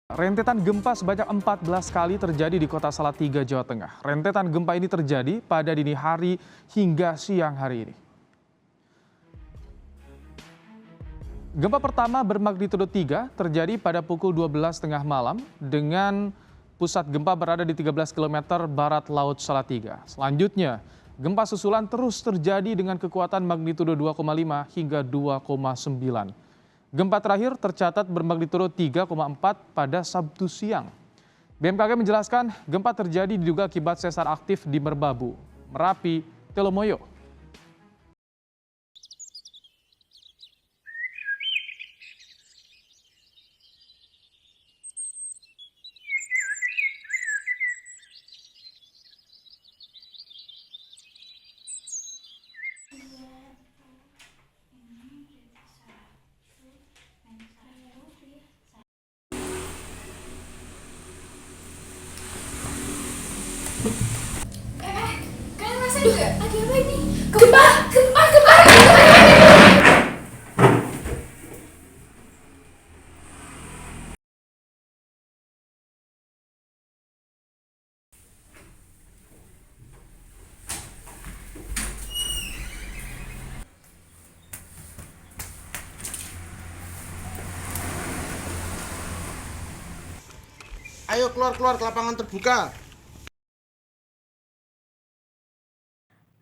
Rentetan gempa sebanyak 14 kali terjadi di kota Salatiga, Jawa Tengah. Rentetan gempa ini terjadi pada dini hari hingga siang hari ini. Gempa pertama bermagnitudo 3 terjadi pada pukul 12.30 malam dengan pusat gempa berada di 13 km barat laut Salatiga. Selanjutnya, gempa susulan terus terjadi dengan kekuatan magnitudo 2,5 hingga 2,9. Gempa terakhir tercatat bermagnitudo 3,4 pada Sabtu siang. BMKG menjelaskan gempa terjadi diduga akibat sesar aktif di Merbabu, Merapi, Telomoyo. Kalian masa juga? Ada apa ini? Gempa! Ayo keluar ke lapangan terbuka.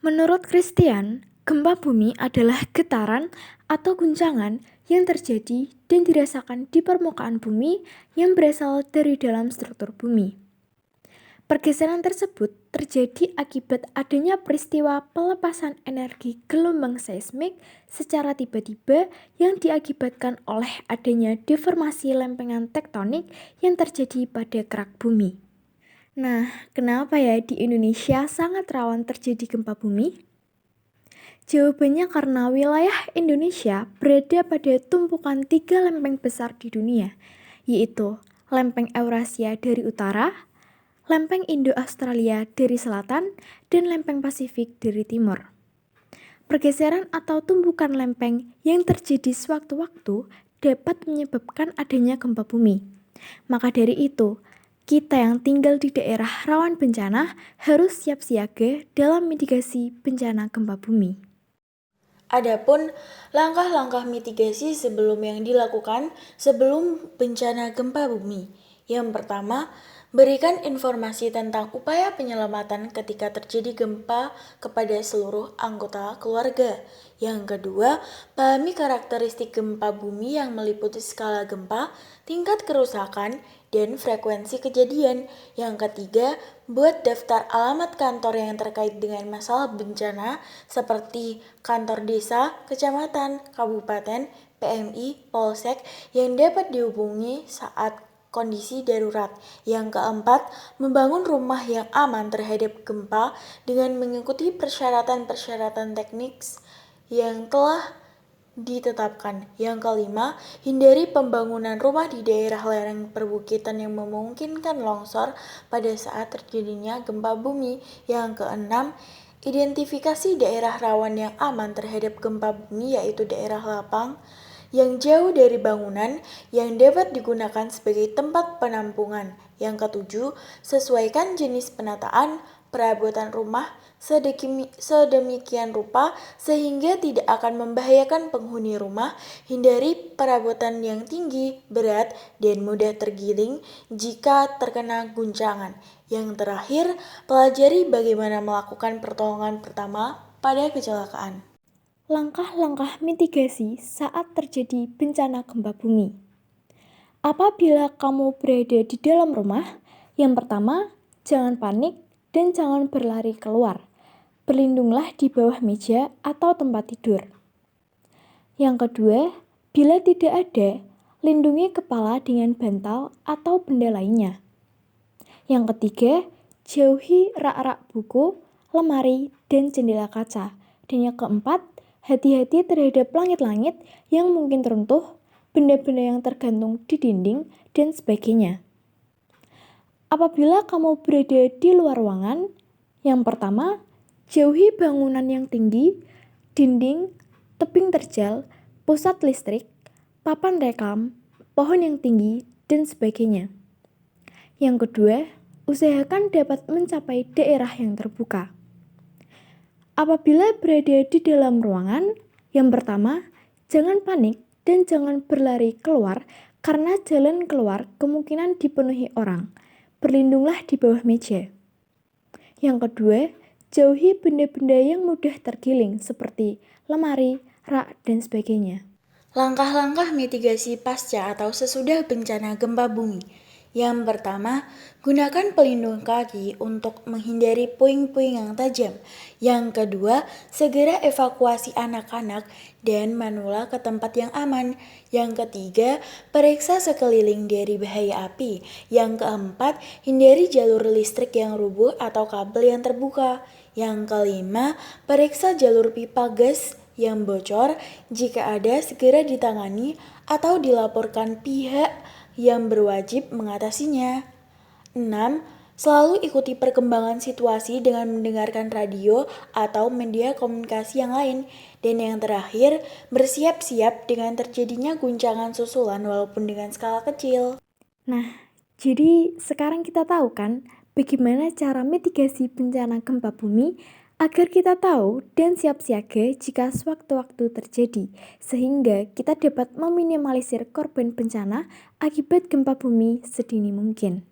Menurut Christian, gempa bumi adalah getaran atau guncangan yang terjadi dan dirasakan di permukaan bumi yang berasal dari dalam struktur bumi. Pergeseran tersebut terjadi akibat adanya peristiwa pelepasan energi gelombang seismik secara tiba-tiba yang diakibatkan oleh adanya deformasi lempengan tektonik yang terjadi pada kerak bumi. Nah, kenapa ya di Indonesia sangat rawan terjadi gempa bumi? Jawabannya karena wilayah Indonesia berada pada tumpukan 3 lempeng besar di dunia, yaitu lempeng Eurasia dari utara, lempeng Indo-Australia dari selatan, dan lempeng Pasifik dari timur. Pergeseran atau tumbukan lempeng yang terjadi sewaktu-waktu dapat menyebabkan adanya gempa bumi. Maka dari itu, kita yang tinggal di daerah rawan bencana harus siap siaga dalam mitigasi bencana gempa bumi. Adapun langkah-langkah mitigasi sebelum yang dilakukan sebelum bencana gempa bumi. Yang pertama, berikan informasi tentang upaya penyelamatan ketika terjadi gempa kepada seluruh anggota keluarga. Yang kedua, pahami karakteristik gempa bumi yang meliputi skala gempa, tingkat kerusakan, dan frekuensi kejadian. Yang ketiga, buat daftar alamat kantor yang terkait dengan masalah bencana seperti kantor desa, kecamatan, kabupaten, PMI, Polsek yang dapat dihubungi saat kondisi darurat. Yang keempat, membangun rumah yang aman terhadap gempa dengan mengikuti persyaratan-persyaratan teknis yang telah ditetapkan. Yang kelima, hindari pembangunan rumah di daerah lereng perbukitan yang memungkinkan longsor pada saat terjadinya gempa bumi. Yang keenam, identifikasi daerah rawan yang aman terhadap gempa bumi yaitu daerah lapang yang jauh dari bangunan yang dapat digunakan sebagai tempat penampungan. Yang ketujuh, sesuaikan jenis penataan perabotan rumah sedemikian rupa sehingga tidak akan membahayakan penghuni rumah. Hindari perabotan yang tinggi, berat, dan mudah tergiling jika terkena guncangan. Yang terakhir, pelajari bagaimana melakukan pertolongan pertama pada kecelakaan. Langkah-langkah mitigasi saat terjadi bencana gempa bumi. Apabila kamu berada di dalam rumah, yang pertama, jangan panik dan jangan berlari keluar. Berlindunglah di bawah meja atau tempat tidur. Yang kedua, bila tidak ada, lindungi kepala dengan bantal atau benda lainnya. Yang ketiga, jauhi rak-rak buku, lemari, dan jendela kaca. Dan yang keempat, hati-hati terhadap langit-langit yang mungkin runtuh, benda-benda yang tergantung di dinding, dan sebagainya. Apabila kamu berada di luar ruangan, yang pertama, jauhi bangunan yang tinggi, dinding, tebing terjal, pusat listrik, papan reklam, pohon yang tinggi, dan sebagainya. Yang kedua, usahakan dapat mencapai daerah yang terbuka. Apabila berada di dalam ruangan, yang pertama, jangan panik dan jangan berlari keluar karena jalan keluar kemungkinan dipenuhi orang. Berlindunglah di bawah meja. Yang kedua, jauhi benda-benda yang mudah tergiling seperti lemari, rak, dan sebagainya. Langkah-langkah mitigasi pasca atau sesudah bencana gempa bumi. Yang pertama, gunakan pelindung kaki untuk menghindari puing-puing yang tajam. Yang kedua, segera evakuasi anak-anak dan manula ke tempat yang aman. Yang ketiga, periksa sekeliling dari bahaya api. Yang keempat, hindari jalur listrik yang rubuh atau kabel yang terbuka. Yang kelima, periksa jalur pipa gas yang bocor. Jika ada, segera ditangani atau dilaporkan pihak yang berwajib mengatasinya. 6. Selalu ikuti perkembangan situasi dengan mendengarkan radio atau media komunikasi yang lain. Dan yang terakhir, bersiap-siap dengan terjadinya guncangan susulan walaupun dengan skala kecil. Nah, jadi sekarang kita tahu kan bagaimana cara mitigasi bencana gempa bumi agar kita tahu dan siap siaga jika sewaktu-waktu terjadi, sehingga kita dapat meminimalisir korban bencana akibat gempa bumi sedini mungkin.